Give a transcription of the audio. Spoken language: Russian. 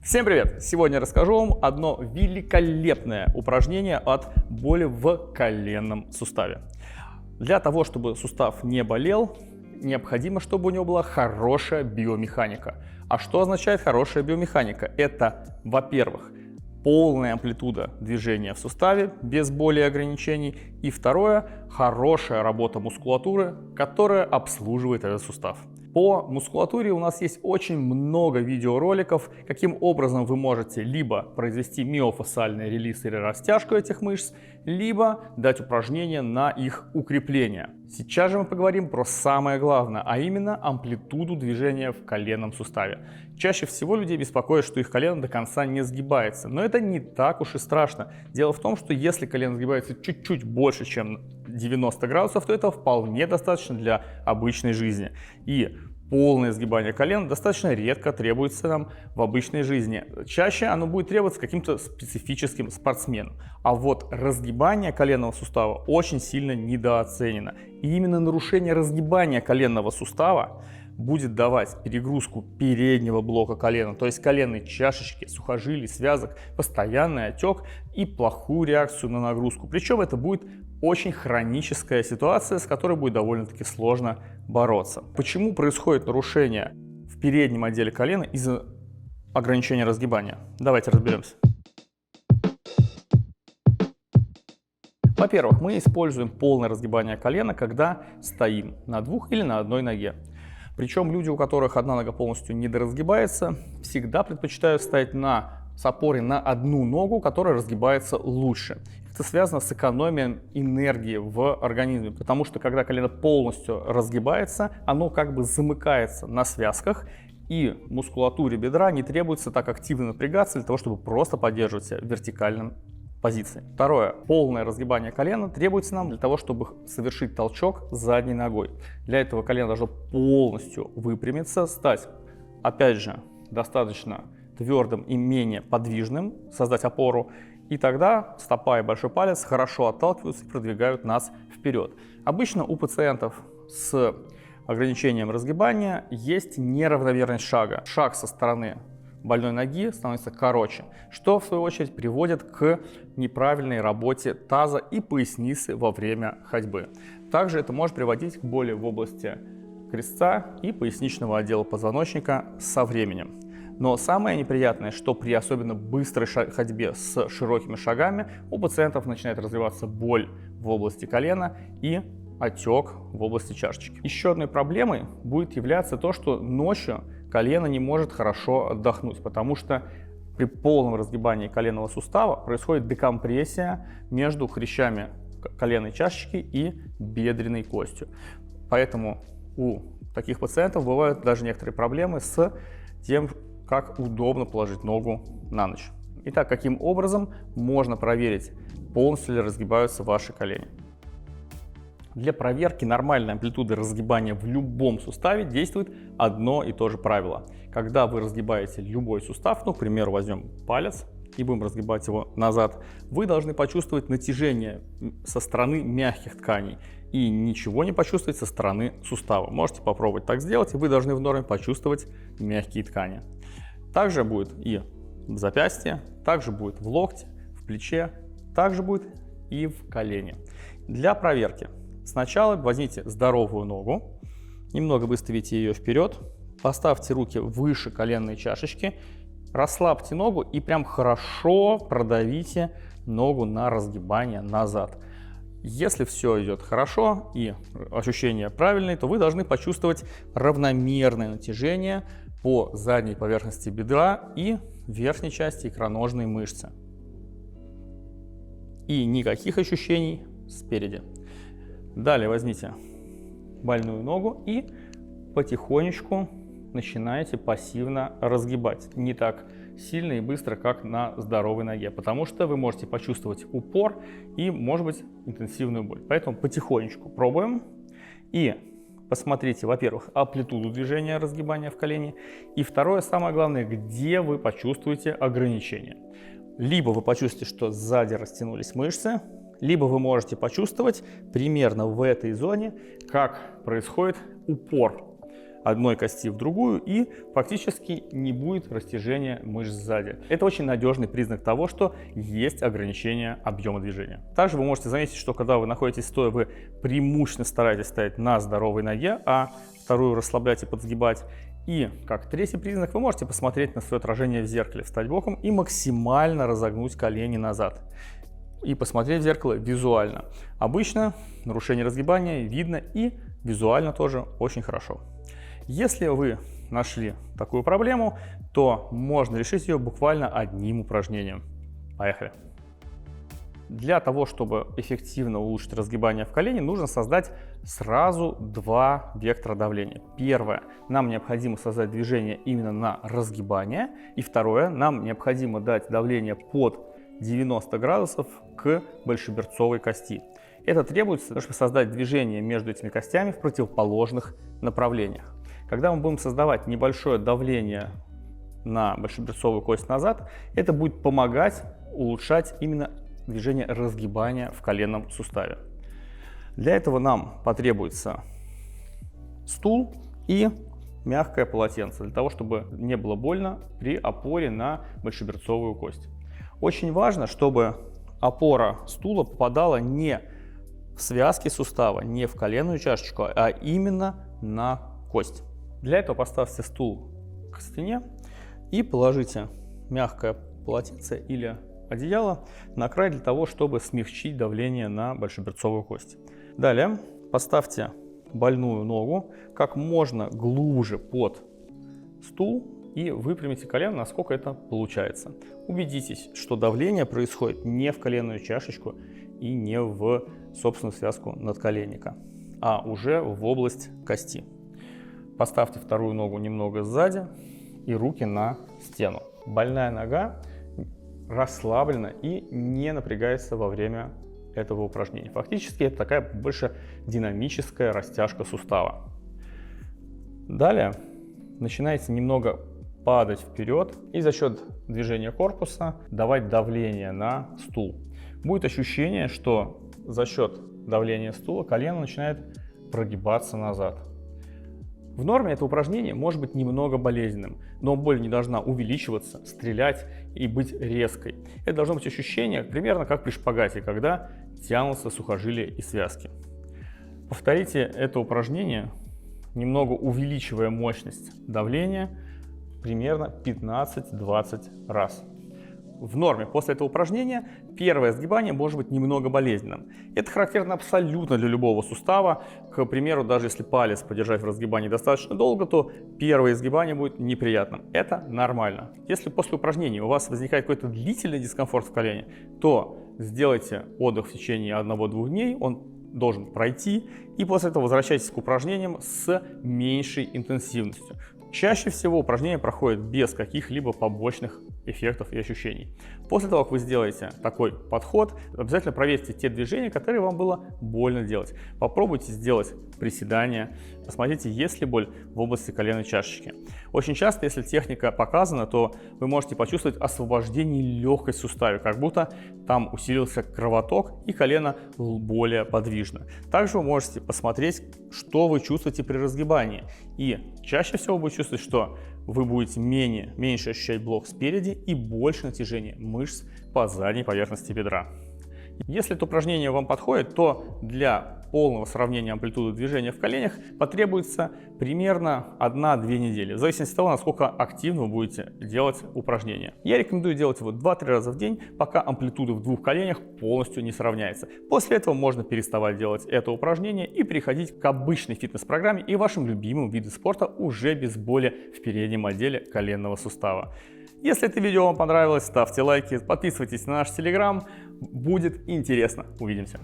Всем привет! Сегодня расскажу вам одно великолепное упражнение от боли в коленном суставе. Для того, чтобы сустав не болел, необходимо, чтобы у него была хорошая биомеханика. А что означает хорошая биомеханика? Это, во-первых, полная амплитуда движения в суставе без боли и ограничений. И второе, хорошая работа мускулатуры, которая обслуживает этот сустав. По мускулатуре у нас есть очень много видеороликов, каким образом вы можете либо произвести миофасциальный релиз или растяжку этих мышц, либо дать упражнения на их укрепление. Сейчас же мы поговорим про самое главное, а именно амплитуду движения в коленном суставе. Чаще всего людей беспокоит, что их колено до конца не сгибается, но это не так уж и страшно. Дело в том, что если колено сгибается чуть-чуть больше, чем 90 градусов, то это вполне достаточно для обычной жизни. И полное сгибание колена достаточно редко требуется нам в обычной жизни. Чаще оно будет требоваться каким-то специфическим спортсменам. А вот разгибание коленного сустава очень сильно недооценено. И именно нарушение разгибания коленного сустава будет давать перегрузку переднего блока колена, то есть коленной чашечки, сухожилий, связок, постоянный отек и плохую реакцию на нагрузку. Причем это будет очень хроническая ситуация, с которой будет довольно-таки сложно бороться. Почему происходит нарушение в переднем отделе колена из-за ограничения разгибания? Давайте разберемся. Во-первых, мы используем полное разгибание колена, когда стоим на двух или на одной ноге. Причем люди, у которых одна нога полностью недоразгибается, всегда предпочитают стоять с опорой на одну ногу, которая разгибается лучше. Это связано с экономией энергии в организме, потому что когда колено полностью разгибается, оно как бы замыкается на связках, и мускулатуре бедра не требуется так активно напрягаться для того, чтобы просто поддерживать себя в вертикальном позиции. Второе. Полное разгибание колена требуется нам для того, чтобы совершить толчок задней ногой. Для этого колено должно полностью выпрямиться, стать, опять же, достаточно твердым и менее подвижным, создать опору. И тогда стопа и большой палец хорошо отталкиваются и продвигают нас вперед. Обычно у пациентов с ограничением разгибания есть неравномерность шага. Шаг со стороны больной ноги становится короче, что в свою очередь приводит к неправильной работе таза и поясницы во время ходьбы. Также это может приводить к боли в области крестца и поясничного отдела позвоночника со временем. Но самое неприятное, что при особенно быстрой ходьбе с широкими шагами у пациентов начинает развиваться боль в области колена и отек в области чашечки. Еще одной проблемой будет являться то, что ночью колено не может хорошо отдохнуть, потому что при полном разгибании коленного сустава происходит декомпрессия между хрящами коленной чашечки и бедренной костью. Поэтому у таких пациентов бывают даже некоторые проблемы с тем, как удобно положить ногу на ночь. Итак, каким образом можно проверить, полностью ли разгибаются ваши колени? Для проверки нормальной амплитуды разгибания в любом суставе действует одно и то же правило. Когда вы разгибаете любой сустав, к примеру, возьмем палец и будем разгибать его назад, вы должны почувствовать натяжение со стороны мягких тканей и ничего не почувствовать со стороны сустава. Можете попробовать так сделать, и вы должны в норме почувствовать мягкие ткани. Также будет и в запястье, также будет в локте, в плече, также будет и в колене. Для проверки сначала возьмите здоровую ногу, немного выставите ее вперед, поставьте руки выше коленной чашечки, расслабьте ногу и прям хорошо продавите ногу на разгибание назад. Если все идет хорошо и ощущения правильные, то вы должны почувствовать равномерное натяжение по задней поверхности бедра и верхней части икроножной мышцы. И никаких ощущений спереди. Далее возьмите больную ногу и потихонечку начинаете пассивно разгибать. Не так сильно и быстро, как на здоровой ноге, потому что вы можете почувствовать упор и, может быть, интенсивную боль. Поэтому потихонечку пробуем и посмотрите, во-первых, амплитуду движения разгибания в колене, и второе, самое главное, где вы почувствуете ограничение. Либо вы почувствуете, что сзади растянулись мышцы, либо вы можете почувствовать примерно в этой зоне, как происходит упор одной кости в другую, и фактически не будет растяжения мышц сзади. Это очень надежный признак того, что есть ограничение объема движения. Также вы можете заметить, что когда вы находитесь стоя, вы преимущественно стараетесь стоять на здоровой ноге, а вторую расслаблять и подсгибать. И как третий признак, вы можете посмотреть на свое отражение в зеркале, встать боком и максимально разогнуть колени назад. И посмотреть в зеркало визуально. Обычно нарушение разгибания видно и визуально тоже очень хорошо. Если вы нашли такую проблему, то можно решить ее буквально одним упражнением. Поехали! Для того, чтобы эффективно улучшить разгибание в колене, нужно создать сразу два вектора давления. Первое, нам необходимо создать движение именно на разгибание. И второе, нам необходимо дать давление под 90 градусов к большеберцовой кости. Это требуется, чтобы создать движение между этими костями в противоположных направлениях. Когда мы будем создавать небольшое давление на большеберцовую кость назад, это будет помогать улучшать именно движение разгибания в коленном суставе. Для этого нам потребуется стул и мягкое полотенце, для того, чтобы не было больно при опоре на большеберцовую кость. Очень важно, чтобы опора стула попадала не в связки сустава, не в коленную чашечку, а именно на кость. Для этого поставьте стул к стене и положите мягкое полотенце или одеяло на край для того, чтобы смягчить давление на большеберцовую кость. Далее поставьте больную ногу как можно глубже под стул и выпрямите колено, насколько это получается. Убедитесь, что давление происходит не в коленную чашечку и не в собственную связку надколенника, а уже в область кости. Поставьте вторую ногу немного сзади и руки на стену. Больная нога расслаблена и не напрягается во время этого упражнения. Фактически это такая больше динамическая растяжка сустава. Далее начинаете немного падать вперед и за счет движения корпуса давать давление на стул. Будет ощущение, что за счет давления стула колено начинает прогибаться назад. В норме это упражнение может быть немного болезненным, но боль не должна увеличиваться, стрелять и быть резкой. Это должно быть ощущение примерно как при шпагате, когда тянутся сухожилия и связки. Повторите это упражнение, немного увеличивая мощность давления, примерно 15-20 раз. В норме после этого упражнения первое сгибание может быть немного болезненным. Это характерно абсолютно для любого сустава. К примеру, даже если палец подержать в разгибании достаточно долго, то первое сгибание будет неприятным. Это нормально. Если после упражнения у вас возникает какой-то длительный дискомфорт в колене, то сделайте отдых в течение 1-2 дней, он должен пройти, и после этого возвращайтесь к упражнениям с меньшей интенсивностью. Чаще всего упражнение проходит без каких-либо побочных эффектов и ощущений. После того, как вы сделаете такой подход, обязательно проверьте те движения, которые вам было больно делать. Попробуйте сделать приседания, посмотрите, есть ли боль в области коленной чашечки. Очень часто, если техника показана, то вы можете почувствовать освобождение и легкость в суставе, как будто там усилился кровоток и колено более подвижно. Также вы можете посмотреть, что вы чувствуете при разгибании. И чаще всего вы чувствуете, что вы будете меньше ощущать блок спереди и больше натяжения мышц по задней поверхности бедра. Если это упражнение вам подходит, то для полного сравнения амплитуды движения в коленях потребуется примерно 1-2 недели, в зависимости от того, насколько активно вы будете делать упражнения. Я рекомендую делать его 2-3 раза в день, пока амплитуда в двух коленях полностью не сравняется. После этого можно переставать делать это упражнение и переходить к обычной фитнес-программе и вашим любимым видам спорта уже без боли в переднем отделе коленного сустава. Если это видео вам понравилось, ставьте лайки, подписывайтесь на наш телеграм, будет интересно. Увидимся.